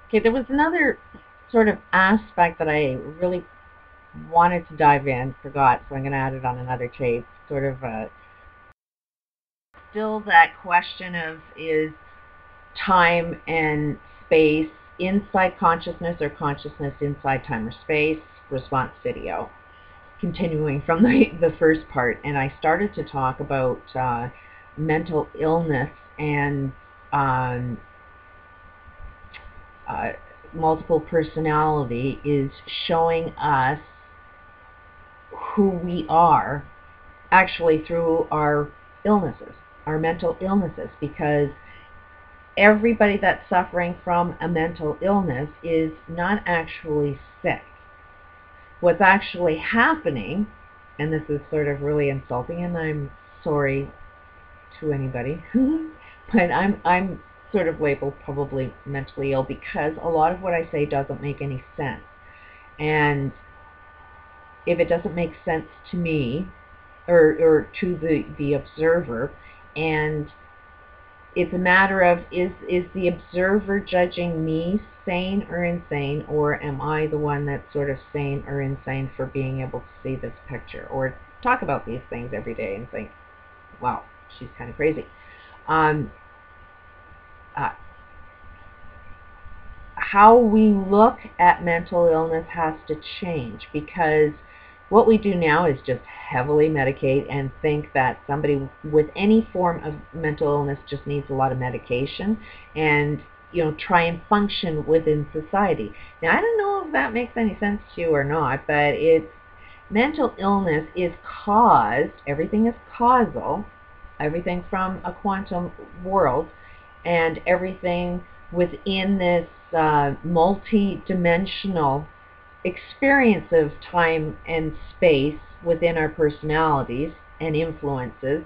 Okay, there was another sort of aspect that I really wanted to dive in, forgot, so I'm going to add it on another tape. Sort of still that question of, is time and space inside consciousness or consciousness inside time or space? Response video. Continuing from the first part, and I started to talk about mental illness and um, uh, multiple personality is showing us who we are actually through our illnesses, our mental illnesses, because everybody that's suffering from a mental illness is not actually sick. What's actually happening, and this is sort of really insulting, and I'm sorry to anybody, but I'm sort of labeled probably mentally ill because a lot of what I say doesn't make any sense. And if it doesn't make sense to me or to the observer, and it's a matter of, is the observer judging me sane or insane, or am I the one that's sort of sane or insane for being able to see this picture or talk about these things every day and think, wow, she's kind of crazy. Um, uh, how we look at mental illness has to change, because what we do now is just heavily medicate and think that somebody with any form of mental illness just needs a lot of medication and, you know, try and function within society. Now, I don't know if that makes any sense to you or not, but mental illness is caused, everything is causal, everything from a quantum world and everything within this multi-dimensional experience of time and space within our personalities and influences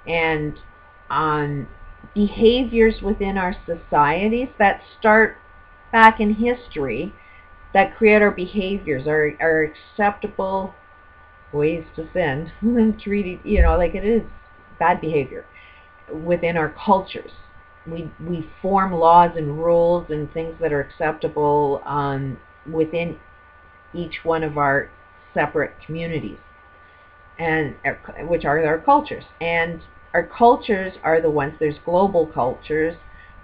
and on behaviors within our societies that start back in history, that create our behaviors, our acceptable ways to sin, treating, you know, like it is bad behavior within our cultures. We form laws and rules and things that are acceptable within each one of our separate communities, and which are our cultures. And our cultures are the ones, there's global cultures,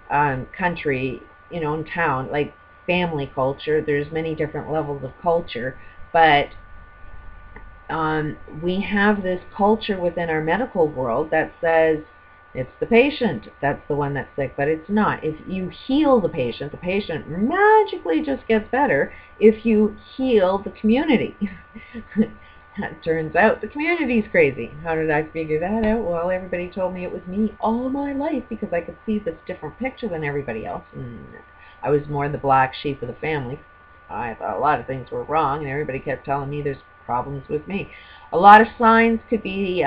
country, you know, in town, like family culture, there's many different levels of culture, but we have this culture within our medical world that says it's the patient that's the one that's sick, but it's not. If you heal the patient magically just gets better if you heal the community. It turns out the community's crazy. How did I figure that out? Well, everybody told me it was me all my life because I could see this different picture than everybody else, and I was more the black sheep of the family. I thought a lot of things were wrong, and everybody kept telling me there's problems with me. A lot of signs could be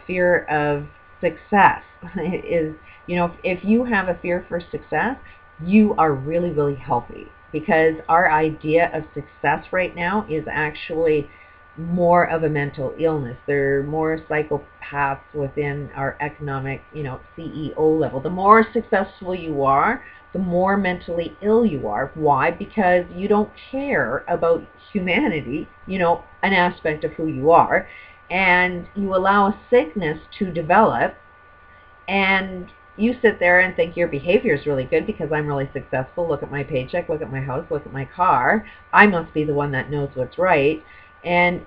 fear of success. Is, you know, if you have a fear for success, you are really, really healthy, because our idea of success right now is actually more of a mental illness. There are more psychopaths within our economic, you know, CEO level. The more successful you are, the more mentally ill you are. Why? Because you don't care about humanity, you know, an aspect of who you are, and you allow a sickness to develop, and you sit there and think your behavior is really good because I'm really successful. Look at my paycheck, look at my house, look at my car. I must be the one that knows what's right. And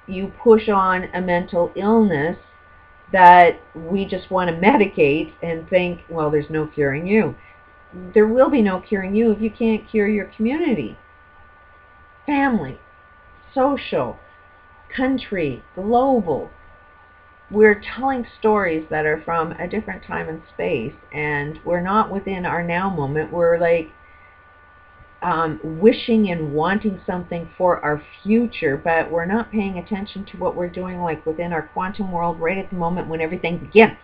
you push on a mental illness that we just want to medicate and think, well, there's no curing you. There will be no curing you if you can't cure your community, family, social, country, global. We're telling stories that are from a different time and space, and we're not within our now moment. We're like wishing and wanting something for our future, but we're not paying attention to what we're doing, like within our quantum world right at the moment when everything begins.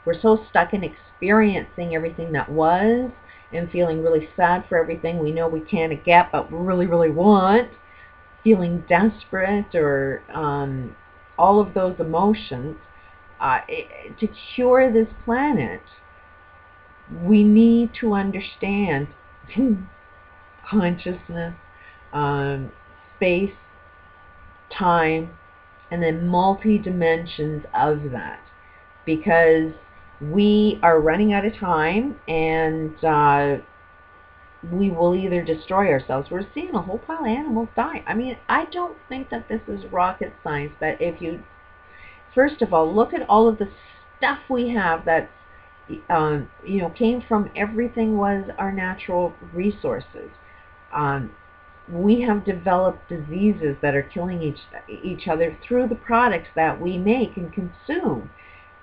We're so stuck in experiencing everything that was and feeling really sad for everything we know we can't get but really, really want, feeling desperate, or all of those emotions. To cure this planet, we need to understand consciousness, space, time, and then multi-dimensions of that, because we are running out of time, and we will either destroy ourselves. We're seeing a whole pile of animals die. I mean, I don't think that this is rocket science, but if you, first of all, look at all of the stuff we have that's, came from, everything was our natural resources. We have developed diseases that are killing each other through the products that we make and consume.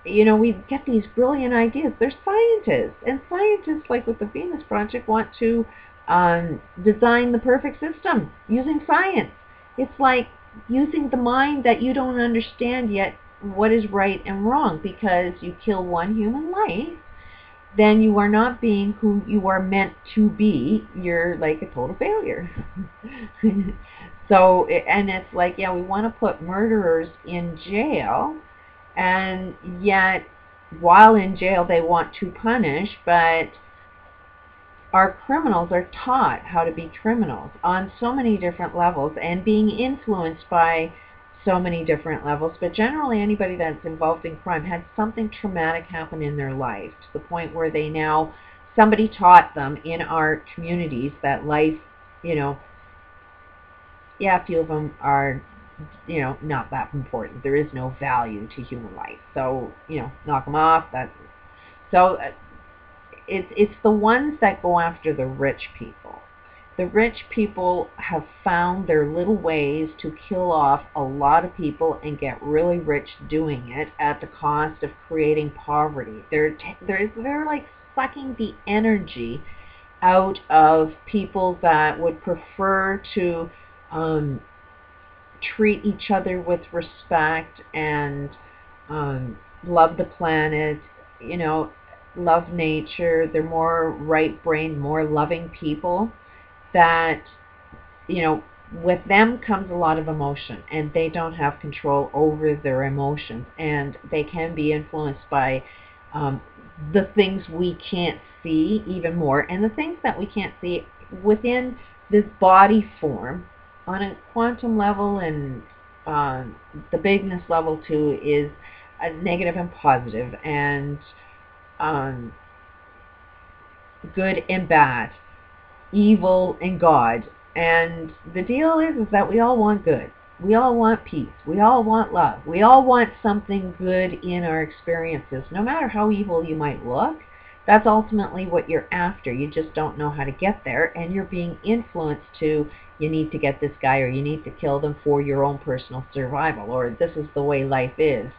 We get these brilliant ideas. They're scientists, and scientists, like with the Venus Project, want to design the perfect system using science. It's like using the mind that you don't understand yet what is right and wrong, because you kill one human life, then you are not being who you are meant to be. You're like a total failure. So, and it's like, yeah, we want to put murderers in jail, and yet while in jail they want to punish, but our criminals are taught how to be criminals on so many different levels and being influenced by so many different levels. But generally anybody that's involved in crime had something traumatic happen in their life, to the point where they now, somebody taught them in our communities that life, yeah, a few of them are, not that important. There is no value to human life. So, knock them off. So it's the ones that go after the rich people. The rich people have found their little ways to kill off a lot of people and get really rich doing it at the cost of creating poverty. They're like sucking the energy out of people that would prefer to treat each other with respect and love the planet, love nature. They're more right-brained, more loving people that, with them comes a lot of emotion, and they don't have control over their emotions, and they can be influenced by the things we can't see even more, and the things that we can't see within this body form on a quantum level, and the bigness level too, is a negative and positive, and good and bad, evil and God. And the deal is that we all want good. We all want peace. We all want love. We all want something good in our experiences. No matter how evil you might look, that's ultimately what you're after. You just don't know how to get there, and you're being influenced to, you need to get this guy, or you need to kill them for your own personal survival, or this is the way life is.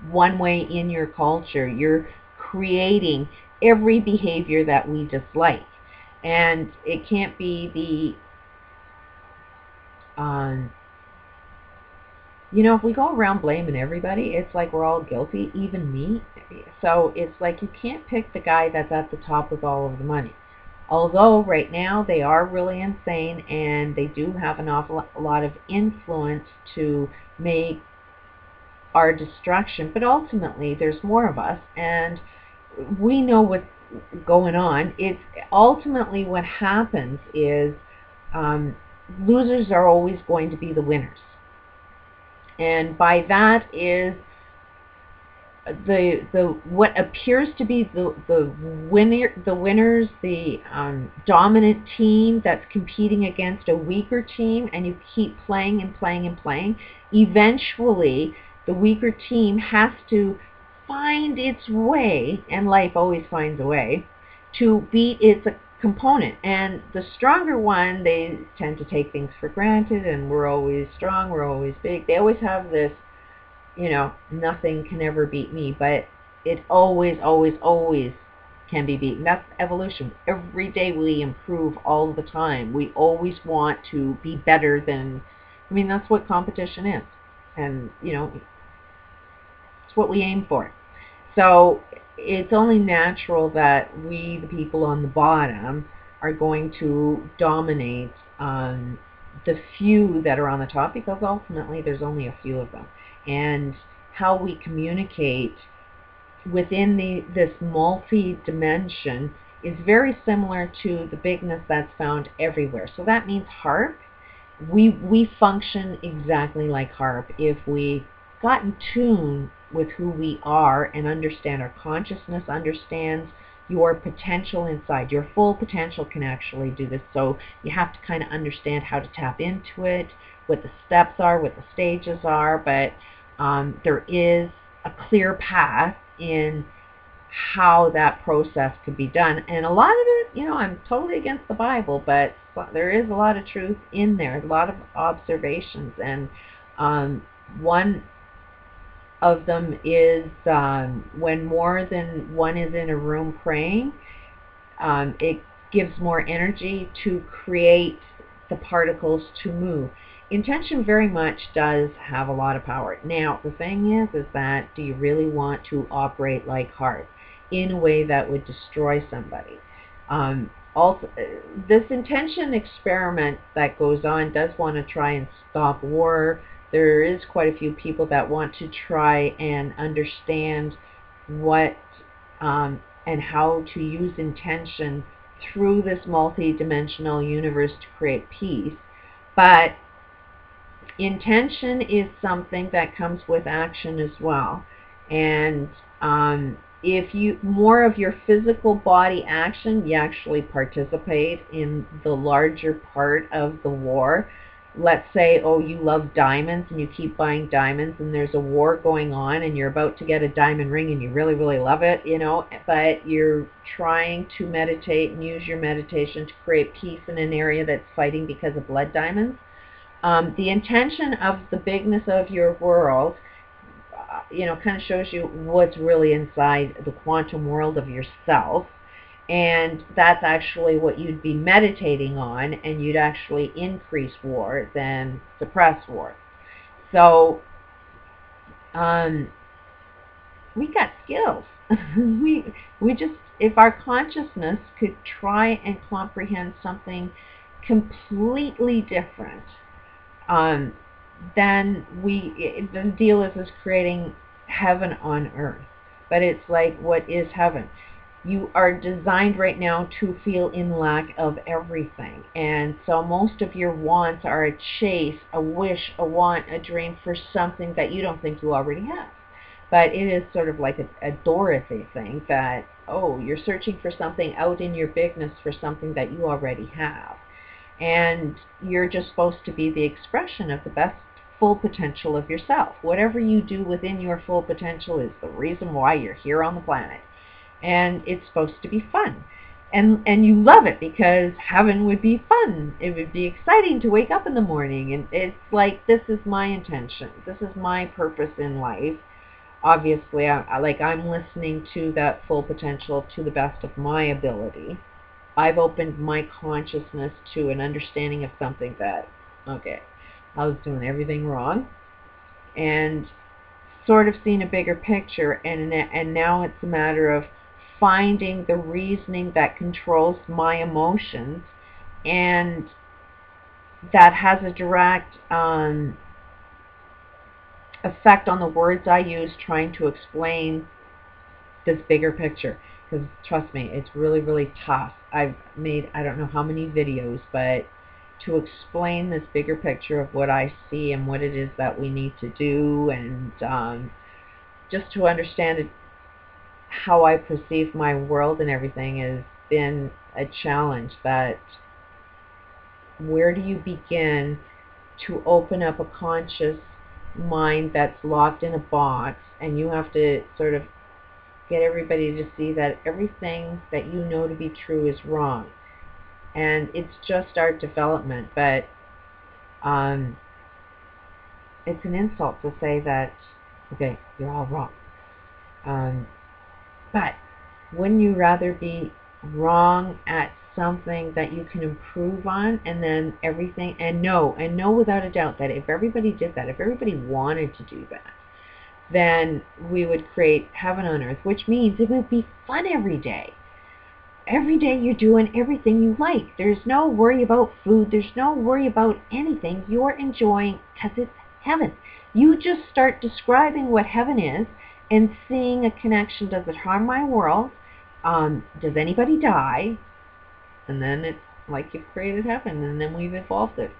One way in your culture, you're creating every behavior that we dislike. And it can't be the, if we go around blaming everybody, it's like we're all guilty, even me. So it's like you can't pick the guy that's at the top with all of the money. Although right now they are really insane, and they do have an awful lot of influence to make our destruction. But ultimately there's more of us, and we know what's going on. It's ultimately what happens is losers are always going to be the winners, and by that is the what appears to be the winners, the dominant team that's competing against a weaker team, and you keep playing and playing and playing. Eventually the weaker team has to find its way, and life always finds a way, to beat its component. And the stronger one, they tend to take things for granted, and we're always strong, we're always big. They always have this, nothing can ever beat me, but it always, always, always can be beaten. That's evolution. Every day we improve all the time. We always want to be better than, that's what competition is. And, it's what we aim for. So it's only natural that we, the people on the bottom, are going to dominate the few that are on the top, because ultimately there's only a few of them. And how we communicate within this multi-dimension is very similar to the bigness that's found everywhere. So that means HAARP. We function exactly like HAARP if we got in tune with who we are and understand our consciousness, understands your potential inside. Your full potential can actually do this. So you have to kind of understand how to tap into it, what the steps are, what the stages are, but there is a clear path in how that process could be done. And a lot of it, you know, I'm totally against the Bible, but there is a lot of truth in there, a lot of observations. And one of them is when more than one is in a room praying, it gives more energy to create the particles to move. Intention very much does have a lot of power. Now, the thing is that do you really want to operate like HAARP in a way that would destroy somebody? Also, this intention experiment that goes on does want to try and stop war. There is quite a few people that want to try and understand what and how to use intention through this multi-dimensional universe to create peace. But intention is something that comes with action as well. And if you more of your physical body action, you actually participate in the larger part of the war. Let's say, oh, you love diamonds and you keep buying diamonds and there's a war going on and you're about to get a diamond ring and you really, really love it, you know, but you're trying to meditate and use your meditation to create peace in an area that's fighting because of blood diamonds. The intention of the bigness of your world, you know, kind of shows you what's really inside the quantum world of yourself. And that's actually what you'd be meditating on, and you'd actually increase war than suppress war. So we got skills. we just, if our consciousness could try and comprehend something completely different, then the deal is creating heaven on earth. But it's like, what is heaven? You are designed right now to feel in lack of everything. And so most of your wants are a chase, a wish, a want, a dream for something that you don't think you already have. But it is sort of like a Dorothy thing that, oh, you're searching for something out in your bigness for something that you already have. And you're just supposed to be the expression of the best full potential of yourself. Whatever you do within your full potential is the reason why you're here on the planet. And it's supposed to be fun. And you love it because heaven would be fun. It would be exciting to wake up in the morning. And it's like, this is my intention. This is my purpose in life. Obviously, I'm listening to that full potential to the best of my ability. I've opened my consciousness to an understanding of something that, okay, I was doing everything wrong. And sort of seen a bigger picture. And now it's a matter of finding the reasoning that controls my emotions, and that has a direct effect on the words I use trying to explain this bigger picture. Because trust me, it's really, really tough. I've made I don't know how many videos, but to explain this bigger picture of what I see and what it is that we need to do, and just to understand it, how I perceive my world and everything has been a challenge. That where do you begin to open up a conscious mind that's locked in a box, and you have to sort of get everybody to see that everything that you know to be true is wrong. And it's just our development, but it's an insult to say that, okay, you're all wrong. But wouldn't you rather be wrong at something that you can improve on, and then everything, and know without a doubt that if everybody did that, if everybody wanted to do that, then we would create heaven on earth, which means it would be fun every day. Every day you're doing everything you like. There's no worry about food. There's no worry about anything. You're enjoying because it's heaven. You just start describing what heaven is and seeing a connection. Does it harm my world? Does anybody die? And then it's like you've created heaven, and then we've evolved it.